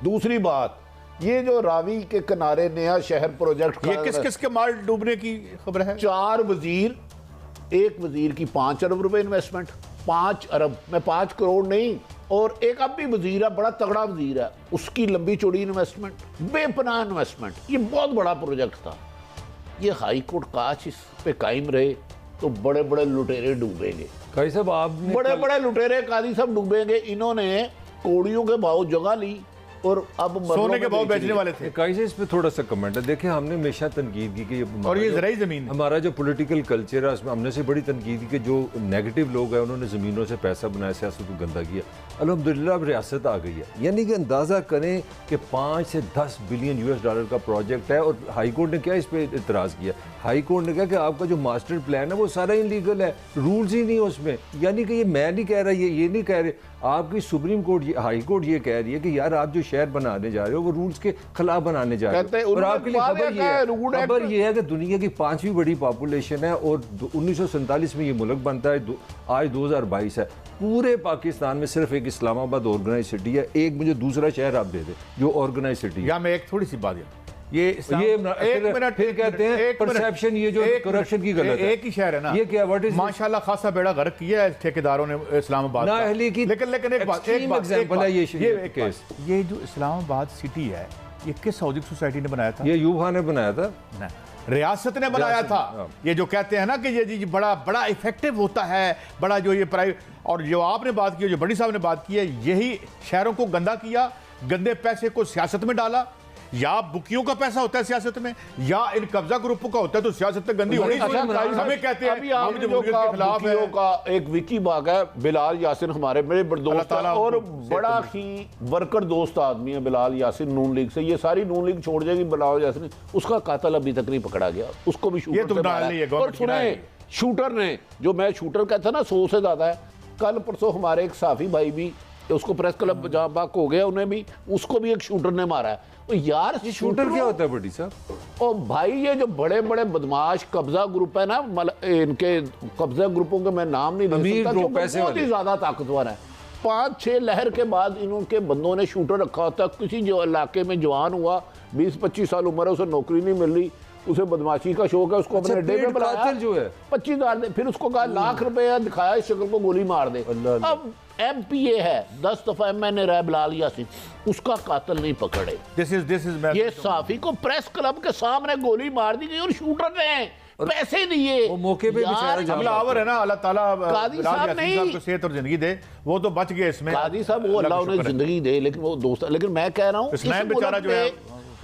दूसरी बात, ये जो रावी के किनारे नया शहर प्रोजेक्ट, ये किस किस के माल डूबने की खबर है? 4 वजीर, एक वजीर की 5 अरब रुपए इन्वेस्टमेंट, 5 अरब में 5 करोड़ नहीं, और एक अब भी वजीर है, बड़ा तगड़ा वजीर है, उसकी लंबी चौड़ी इन्वेस्टमेंट, बेपनाह इन्वेस्टमेंट। ये बहुत बड़ा प्रोजेक्ट था। ये हाई कोर्ट काश इस पे कायम रहे तो बड़े बड़े लुटेरे डूबेंगे। काजी साहब आपने बड़े बड़े लुटेरे काजी साहब डूबेंगे। इन्होंने कौड़ियों के भाव जगह ली और अब सोने के भाव बेचने वाले थे। काजी साहब इस पे थोड़ा सा कमेंट है। देखिए हमने हमेशा तनकीद की कि और ये ज़राई ज़मीन, हमारा जो पॉलिटिकल कल्चर है उसमें हमने से बड़ी तनकीद की कि जो नेगेटिव लोग हैं उन्होंने ज़मीनों से पैसा बनाया, सियासत को गंदा किया। अल्हम्दुलिल्लाह अब रियासत आ गई है, यानी कि अंदाज़ा करें कि 5 से 10 बिलियन US डॉलर का प्रोजेक्ट है। और हाई कोर्ट ने क्या इस पर इतराज़ किया? हाई कोर्ट ने कहा कि आपका जो मास्टर प्लान है वो सारा इलीगल है, रूल्स ही नहीं है उसमें। यानी कि ये मैं नहीं कह रहा, ये नहीं कह रहे, आपकी सुप्रीम कोर्ट, हाई कोर्ट ये कह रही है कि यार आप जो शहर बनाने जा रहे हो वो रूल्स के खिलाफ बनाने जा रहे हो। और आपके लिए खबर ये है कि दुनिया की 5वीं बड़ी पॉपुलेशन है और 1947 में ये मुल्क बनता है, आज 2022 है। पूरे पाकिस्तान में सिर्फ एक इस्लामाबाद ऑर्गेनाइज सिटी है। एक मुझे दूसरा शहर आप दे दे जो ऑर्गेनाइज सिटी है। या मैं एक थोड़ी सी बात ये एक मिनट फिर कहते हैं परसेप्शन, ये जो करप्शन की गलत है। एक ही शहर है ना, ये क्या व्हाट इज माशाल्लाह खासा बेड़ा गर्क किया है ठेकेदारों ने इस्लामाबाद ना अहली की। लेकिन एक बात एग्जांपल है ये केस। ये जो इस्लामाबाद सिटी है ये किस हाउसिंग सोसाइटी ने बनाया था? ये यूब खान ने बनाया था, रियासत ने बनाया था। ये जो कहते हैं ना कि ये जी बड़ा इफेक्टिव होता है, बड़ा जो ये प्राइवेट, और जो आपने बात की, जो बड़ी साहब ने बात की है, यही शहरों को गंदा किया, गंदे पैसे को सियासत में डाला। या बुकियों का पैसा होता है सियासत में, या इन कब्जा ग्रुपों का होता है, तो सियासत में गंदी होनी चाहिए। हमें कहते हैं हम जमहूरियत के खिलाफ है। का एक विकी बाग है, बिलाल यासिन हमारे मेरे दोस्त और बड़ा ही वर्कर दोस्त आदमी है बिलाल यासिन, नून लीग से। ये सारी नून लीग छोड़ जाएगी, बिलाल यासिन उसका कातिल अभी तक नहीं पकड़ा गया, उसको भी शूटर से मारा है। और सुने, शूटर ने, जो मैं शूटर कहता ना 100 से ज्यादा है। कल परसों हमारे एक साफी भाई भी, उसको प्रेस क्लब जहाँ बाक हो गया, उन्हें भी, उसको भी एक शूटर ने मारा है। तो यार ये शूटर क्या होता है बड़ी साहब? और भाई ये जो बड़े बड़े बदमाश कब्जा ग्रुप है ना, इनके कब्जा ग्रुपों के मैं नाम नहीं ले सकता, बहुत ही ज्यादा ताकतवर है। 5-6 लहर के बाद इनके बंदों ने शूटर रखा होता है। किसी जो इलाके में जवान हुआ, 20-25 साल उम्र है, उसे नौकरी नहीं मिल रही, उसे बदमाशी का शौक है, उसको अपने अड्डे में बुलाया, जो है 25,000 फिर उसको कहा लाख रुपए दिखाया, इस शक्ल को गोली मार दे। अब MPA है, 10 दफा MNA रहा बिलाल यासिन, उसका कातिल नहीं पकड़े। दिस इज ये साफी को प्रेस क्लब के सामने गोली मार दी गई और शूटर ने पैसे दिए। वो मौके पे हमलावर है ना, अल्लाह ताला कादी साहब नहीं को सेहत और जिंदगी दे, वो तो बच गए इसमें। कादी साहब वो अल्लाह उन्हें जिंदगी दे, लेकिन वो दोस्त, लेकिन मैं कह रहा हूँ हसनैन बेचारा जो है,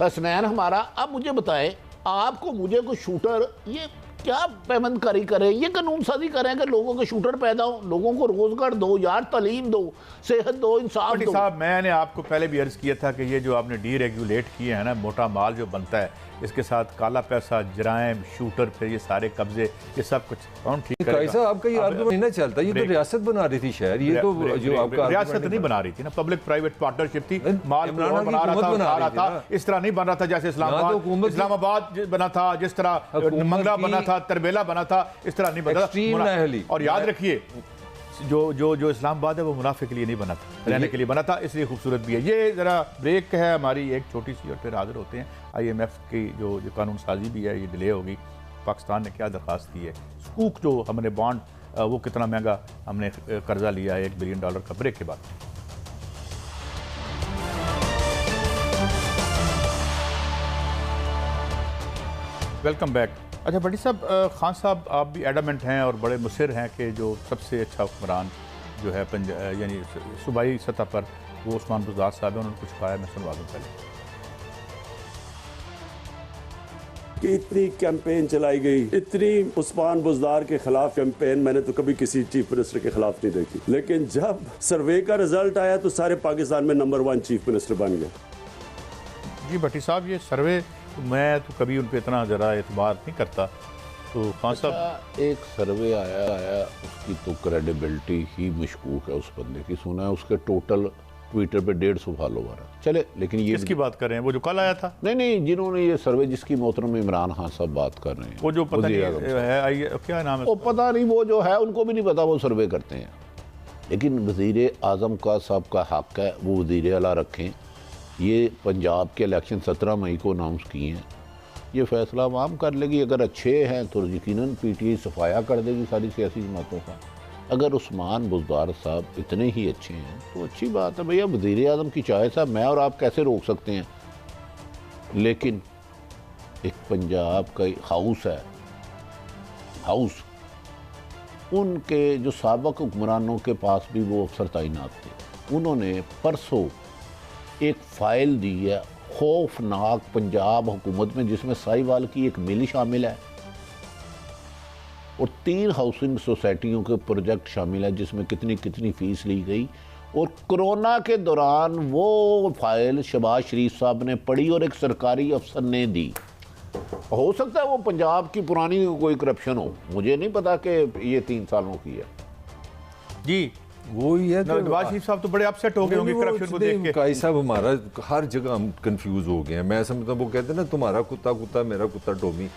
हसनैन हमारा। अब मुझे बताएं, आपको मुझे को शूटर ये क्या पैबंदकारी करें, ये कानून साजी करें कि लोगों के शूटर पैदा हो, लोगों को रोजगार दो यार, तालीम दो, सेहत दो, इंसाफ दो। साहब मैंने आपको पहले भी अर्ज किया था कि ये जो आपने डीरेगुलेट किए हैं ना, मोटा माल जो बनता है, इसके साथ काला पैसा, जराइम, शूटर, फिर ये सारे कब्जे, ये सब कुछ कौन ठीक करेगा? आपका ये आर्गुमेंट नहीं ना चलता, ये तो रियासत बना रही थी शहर, ये तो जो आपका रियासत नहीं बना रही थी ना, पब्लिक प्राइवेट पार्टनरशिप थी, माल बना रहा था, इस तरह नहीं बन रहा था जैसे इस्लामाबाद बना था, जिस तरह मंगला बना था, तरबेला बना था, इस तरह नहीं बना था। और याद रखिए जो जो जो इस्लामाबाद है वो मुनाफे के लिए नहीं बना था, रहने के लिए बना था, इसलिए खूबसूरत भी है। ये ज़रा ब्रेक है हमारी एक छोटी सी, और फिर हाजिर होते हैं। IMF की जो कानून साजी भी है ये डिले होगी। पाकिस्तान ने क्या दरख्वास्त की है, स्कूक जो हमने बॉन्ड वो कितना महंगा हमने कर्जा लिया है $1 बिलियन का, ब्रेक के बाद। Welcome back. अच्छा भट्टी साहब, खान साहब आप भी एडमेंट हैं और बड़े मुसर हैं कि जो सबसे अच्छा हुक्मरान जो है यानी सूबाई सतह पर वो उस्मान बुज़दार साहब हैं। उन्होंने कुछ कहा है, मैं सुनवा दूँ पहले। कि इतनी कैंपेन चलाई गई, इतनी उस्मान बुज़दार के खिलाफ कैंपेन मैंने तो कभी किसी चीफ मिनिस्टर के खिलाफ नहीं देखी। लेकिन जब सर्वे का रिजल्ट आया तो सारे पाकिस्तान में नंबर 1 चीफ मिनिस्टर बन गया। जी भट्टी साहब, ये सर्वे मैं तो कभी उन पर इतना ज़रा एतबार नहीं करता। तो खान साहब, एक सर्वे आया उसकी तो क्रेडिबिलिटी ही मशकूक है उस बंदे की। सुना है उसके टोटल ट्विटर पे 150 फॉलोवर है। चले, लेकिन ये किसकी बात कर रहे हैं? वो जो कल आया था? नहीं, जिन्होंने ये सर्वे, जिसकी मोहतरम इमरान खान साहब बात कर रहे हैं, वो जो पता नहीं है क्या नाम है, वो पता नहीं, वो जो है उनको भी नहीं पता, वो सर्वे करते हैं। लेकिन वज़ीर आज़म का साहब का हक़ है, वो वज़ीर आला रखें। ये पंजाब के इलेक्शन 17 मई को अनाउंस किए हैं, ये फैसला आवाम कर लेगी। अगर अच्छे हैं तो यकीनन PTI सफाया कर देगी सारी सियासी जमातों का। अगर उस्मान बुज़दार साहब इतने ही अच्छे हैं तो अच्छी बात है भैया, वज़ीर आज़म की चॉइस है, मैं और आप कैसे रोक सकते हैं। लेकिन एक पंजाब का हाउस है, हाउस, उनके जो साबिक़ हुक्मरानों के पास भी वो अफसर तैनात थे, उन्होंने परसों एक फ़ाइल दी है खौफनाक पंजाब हुकूमत में, जिसमें साहिवाल की एक मिल शामिल है और 3 हाउसिंग सोसाइटियों के प्रोजेक्ट शामिल है, जिसमें कितनी कितनी फ़ीस ली गई। और कोरोना के दौरान वो फाइल शहबाज शरीफ साहब ने पढ़ी और एक सरकारी अफसर ने दी। हो सकता है वो पंजाब की पुरानी कोई करप्शन हो, मुझे नहीं पता कि ये 3 सालों की है। जी वो ही है। नवाज शरीफ साहब तो बड़े अपसेट हो गए होंगे करप्शन को देख के। काई साहब, हमारा हर जगह हम कंफ्यूज हो गए हैं। मैं समझता हूँ, वो कहते हैं ना, तुम्हारा कुत्ता कुत्ता मेरा कुत्ता टोमी।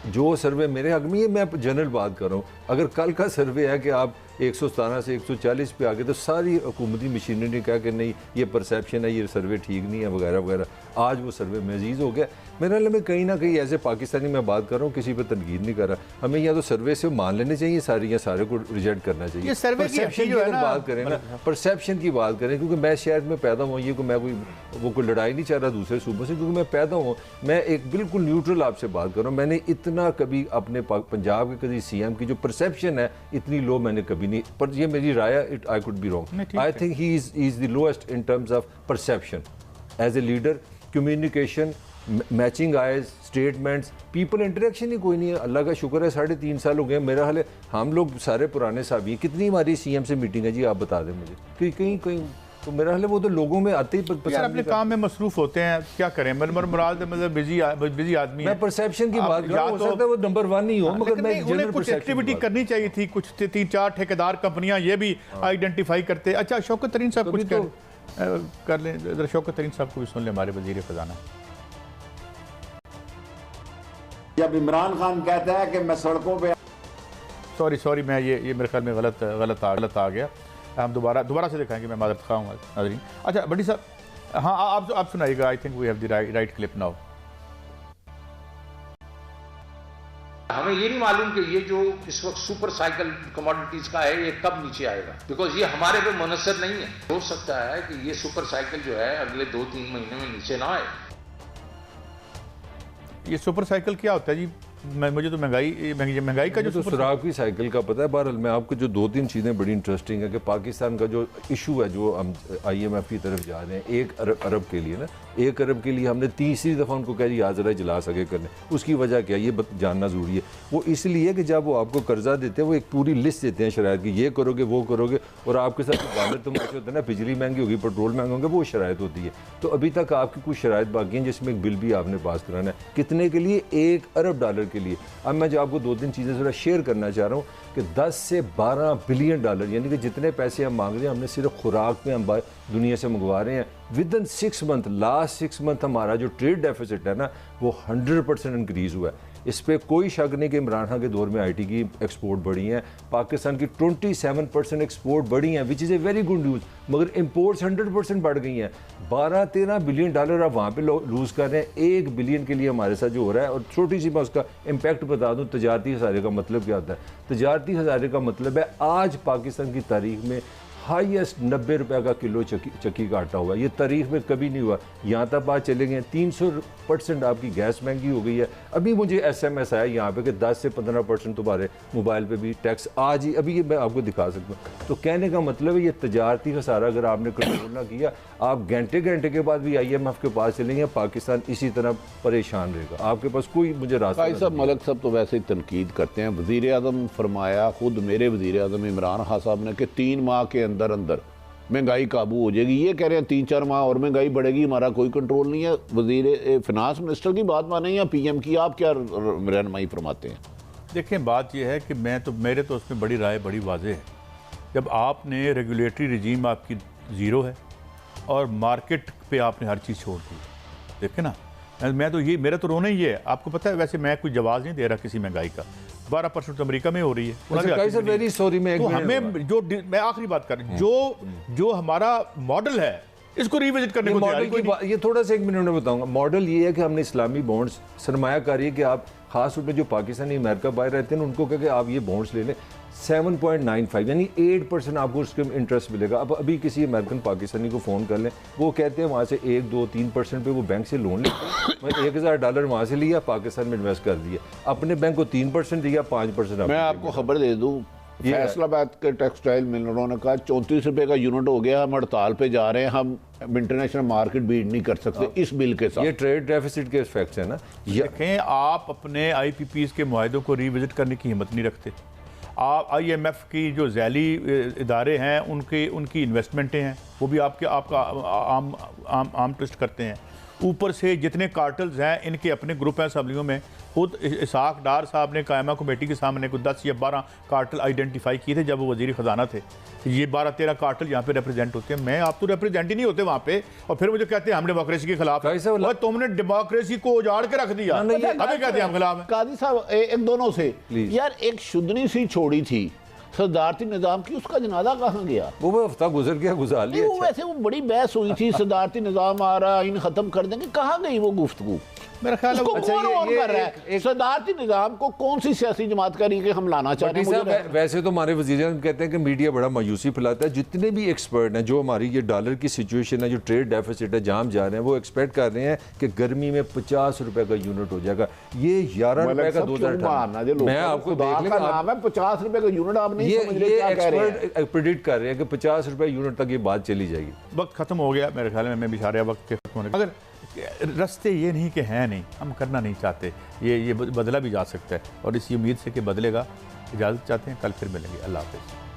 जो सर्वे मेरे हक में, ये मैं जनरल बात कर रहा हूँ। अगर कल का सर्वे है कि आप 117 से 140 पे आ गए, तो सारी हुकूमती मशीनरी ने कहा कि नहीं, ये परसेप्शन है, ये सर्वे ठीक नहीं है, वगैरह वगैरह। आज वो सर्वे में अजीज़ हो गया। मेरे ख्याल में कहीं ना कहीं ऐसे पाकिस्तानी, मैं बात कर रहा हूँ, किसी पर तनकीद नहीं कर रहा, हमें या तो सर्वे से मान लेने चाहिए सारी, या सारे को रिजेक्ट करना चाहिए। ये सर्वे परसेप्शन की अगर बात करें ना, परसेप्शन की बात करें, क्योंकि मैं शहर में पैदा हुआ, ये को मैं कोई लड़ाई नहीं चाह रहा दूसरे सूबों से, क्योंकि मैं पैदा हुआ, मैं एक बिल्कुल न्यूट्रल आपसे बात कर रहा हूँ। मैंने इतना कभी अपने पंजाब के कभी CM की जो परसेप्शन है इतनी लो मैंने कभी नहीं, पर ये मेरी राय है, I could be wrong. I think he is the lowest in terms of perception as a leader, communication, matching eyes, statements, people interaction ही कोई नहीं है। अल्लाह का शुक्र है 3.5 साल हो गए। मेरा हाल है, हम लोग सारे पुराने साहब, कितनी हमारी CM से मीटिंग है जी, आप बता दें मुझे। कहीं तो मेरा हाल है, वो तो लोगों में आते ही अपने काम में मसरूफ होते हैं, क्या करें। मुराद मतलब बिजी आदमी। मैं परसेप्शन की बात कर रहा हूं, हो सकता है वो नंबर 1 नहीं हो, मगर मैं जनरल कुछ एक्टिविटी करनी चाहिए थी। कुछ 3-4 ठेकेदार कंपनियां ये भी आइडेंटिफाई करते। अच्छा, शौकत तरीन साहब कुछ कर लें जरा, शौकत तरीन साहब को भी सुन लें, हमारे वजीर खजाना। जब इमरान खान कहता है कि मैं सड़कों पे, सॉरी मैं ये मेरे ख्याल में गलत आ गया। हम दोबारा से दिखाएंगे, मैं मादरत खा हूँ नाज़रीन। अच्छा भट्टी साहब, हाँ आप सुनाइएगा। I think we have the right clip now. हमें ये नहीं मालूम कि ये जो इस वक्त सुपर साइकिल कमोडिटीज का है, ये कब नीचे आएगा, बिकॉज ये हमारे पे मुनसर नहीं है। हो सकता है कि ये सुपर साइकिल जो है अगले 2-3 महीने में नीचे ना आए। ये सुपर साइकिल क्या होता है जी? मुझे तो महंगाई का जो सुराग की साइकिल का पता है। बहरहाल मैं आपको जो 2-3 चीज़ें बड़ी इंटरेस्टिंग है कि पाकिस्तान का जो इशू है, जो हम IMF की तरफ जा रहे हैं 1 अरब के लिए ना, 1 अरब के लिए हमने तीसरी दफ़ा उनको कह दिया ज़रा इजला सके करने। उसकी वजह क्या, ये जानना ज़रूरी है। वो इसलिए कि जब वो आपको कर्जा देते हैं, वो एक पूरी लिस्ट देते हैं शराइत की, ये करोगे वो करोगे, और आपके साथ बादल तमाशे होते हैं ना, बिजली महंगी होगी, पेट्रोल महंगा होगा, वो शराइत होती है। तो अभी तक आपकी कुछ शराइत बाकी हैं, जिसमें एक बिल भी आपने पास कराना है। कितने के लिए? $1 अरब के लिए। अब मैं जो आपको 2-3 चीज़ें ज़रा शेयर करना चाह रहा हूँ कि 10 से 12 बिलियन डॉलर, यानी कि जितने पैसे हम मांग रहे हैं, हमने सिर्फ खुराक में हम दुनिया से मंगवा रहे हैं। विदिन 6 मंथ, लास्ट 6 मंथ हमारा जो ट्रेड डेफिसिट है ना, वो 100% इंक्रीज़ हुआ है। इस पर कोई शक नहीं कि इमरान खान के दौर में IT की एक्सपोर्ट बढ़ी हैं, पाकिस्तान की 27% एक्सपोर्ट बढ़ी हैं, which is a very good news, मगर इम्पोर्ट्स 100% बढ़ गई हैं। 12-13 बिलियन डॉलर आप वहाँ पे लूज़ कर रहे हैं, 1 बिलियन के लिए हमारे साथ जो हो रहा है। और छोटी सी मैं उसका इम्पैक्ट बता दूँ, तजारती खसारे का मतलब क्या होता है। तजारती खसारे का मतलब है आज पाकिस्तान की तारीख में हाईएस्ट 90 रुपये का किलो चक्की का आटा हुआ, ये तारीख में कभी नहीं हुआ। यहाँ तक बात चले गए 300% आपकी गैस महंगी हो गई है। अभी मुझे SMS आया यहाँ पे कि 10 से 15% तुम्हारे मोबाइल पे भी टैक्स आज ही, अभी ये मैं आपको दिखा सकता हूँ। तो कहने का मतलब है ये तजारती खसारा अगर आपने कंट्रोल ना किया, आप घंटे के बाद भी IMF के पास चलेंगे, पाकिस्तान इसी तरह परेशान रहेगा, आपके पास कोई मुझे रास्ता नहीं। साहब मलिक साहब तो वैसे ही तनकीद करते हैं। वज़ीर आज़म फरमाया, खुद मेरे वज़ीर आज़म इमरान खान साहब ने कि 3 माह के अंदर महंगाई काबू हो जाएगी। ये कह रहे हैं 3-4 माह और महंगाई बढ़ेगी, हमारा कोई कंट्रोल नहीं है। वज़ीर फिनांस मिनिस्टर की बात माने या PM की, आप क्या रहनुमाई फरमाते हैं? देखें, बात यह है कि मेरे तो उसमें बड़ी राय बड़ी वाज़ेह है। जब आपने रेगुलेटरी रजीम आपकी ज़ीरो है और मार्केट पे आपने हर चीज़ छोड़ दी, देखें ना, मैं तो ये मेरा तो रोना ही है। आपको पता है, वैसे मैं कोई जवाब नहीं दे रहा किसी महंगाई का। 12% अमेरिका में हो रही है। वेरी सॉरी, मैं आखिरी बात कर रहा हूं, जो हमारा मॉडल है इसको रिविजिट करने को मॉडल ये थोड़ा सा 1 मिनट में बताऊंगा। मॉडल ये है कि हमने इस्लामी बॉन्ड्स सरमायाकारी है कि आप खास तौर पर जो पाकिस्तानी अमेरिका बाहर रहते हैं उनको कह के आप ये बॉन्ड्स ले लें, 7.95 यानी 8% आपको उसके इंटरेस्ट मिलेगा। अब अभी किसी अमेरिकन पाकिस्तानी को फ़ोन कर लें, वो कहते हैं वहाँ से 1-2-3% पे वो बैंक से लोन लेते हैं। $1000 वहाँ से लिया, पाकिस्तान में इन्वेस्ट कर दिया, अपने बैंक को 3% दिया, 5%। मैं आपको खबर दे दूँ, फैसलाबाद के टेक्सटाइल मिलरों ने कहा 34 रुपये का यूनिट हो गया, हम हड़ताल पे जा रहे हैं, हम इंटरनेशनल मार्केट बीट नहीं कर सकते इस बिल के साथ। ये ट्रेड डेफिसिट के इफेक्ट्स है ना। देखें, आप अपने IPPs के मुआहदों को रिविजिट करने की हिम्मत नहीं रखते। आप IMF की जो झैली इदारे हैं उनकी इन्वेस्टमेंटें हैं, वो भी आपका आम ट्विस्ट करते हैं। ऊपर से जितने कार्टल्स हैं इनके अपने ग्रुप हैं असम्बलियों में। खुद इसाक डार साहब ने कायमा कमेटी के सामने कुछ 10 या 12 कार्टल आइडेंटिफाई किए थे जब वो वजीर ख़जाना थे। ये 12-13 कार्टल यहाँ पे रिप्रेजेंट होते हैं। मैं आप तो रिप्रेजेंट ही नहीं होते वहाँ पे, और फिर मुझे कहते हैं हम डेमोक्रेसी के खिलाफ है। और तुमने डेमोक्रेसी को उजाड़ के रख दिया, हमें कहते हैं हम खिलाफ हैं। कादी साहब एक दोनों से यार, एक शुद्धनी सी छोड़ी थी सदारती निज़ाम की, उसका जनाजा कहाँ गया? वो हफ्ता गुजर लिया। वो वैसे वो बड़ी बहस हुई थी, सदारती निज़ाम आ रहा, इन खत्म कर देंगे, कहाँ गई वो गुफ्तगू? मेरा ख्याल है अच्छा ये कर रहा है सदारती निज़ाम को कौन सी सियासी जमात का रही कि हम लाना चाह रहे हैं? वैसे तो हमारे वज़ीर आज़म कहते हैं कि मीडिया बड़ा मायूसी फैलाता है। जितने भी एक्सपर्ट हैं, जो हमारी ये डॉलर की सिचुएशन है, जो ट्रेड डेफिसिट है, जहाँ जा रहे हैं, वो एक्सपेक्ट कर रहे हैं कि गर्मी में 50 रुपए का यूनिट हो जाएगा। ये 11 रुपए का 2018 मैं आपको देख लेंगे, 50 रुपए का यूनिट आप नहीं समझ रहे, क्या कह रहे हैं? प्रेडिक्ट कर रहे हैं कि 50 रुपए यूनिट तक ये बात चली जाएगी। वक्त खत्म हो गया मेरे ख्याल में, मैं भी इशारे वक्त के खत्म होने, अगर रास्ते ये नहीं कि हैं नहीं, हम करना नहीं चाहते, ये बदला भी जा सकता है और इसी उम्मीद से कि बदलेगा। इजाज़त चाहते हैं, कल फिर मिलेंगे। अल्लाह हाफ़िज़।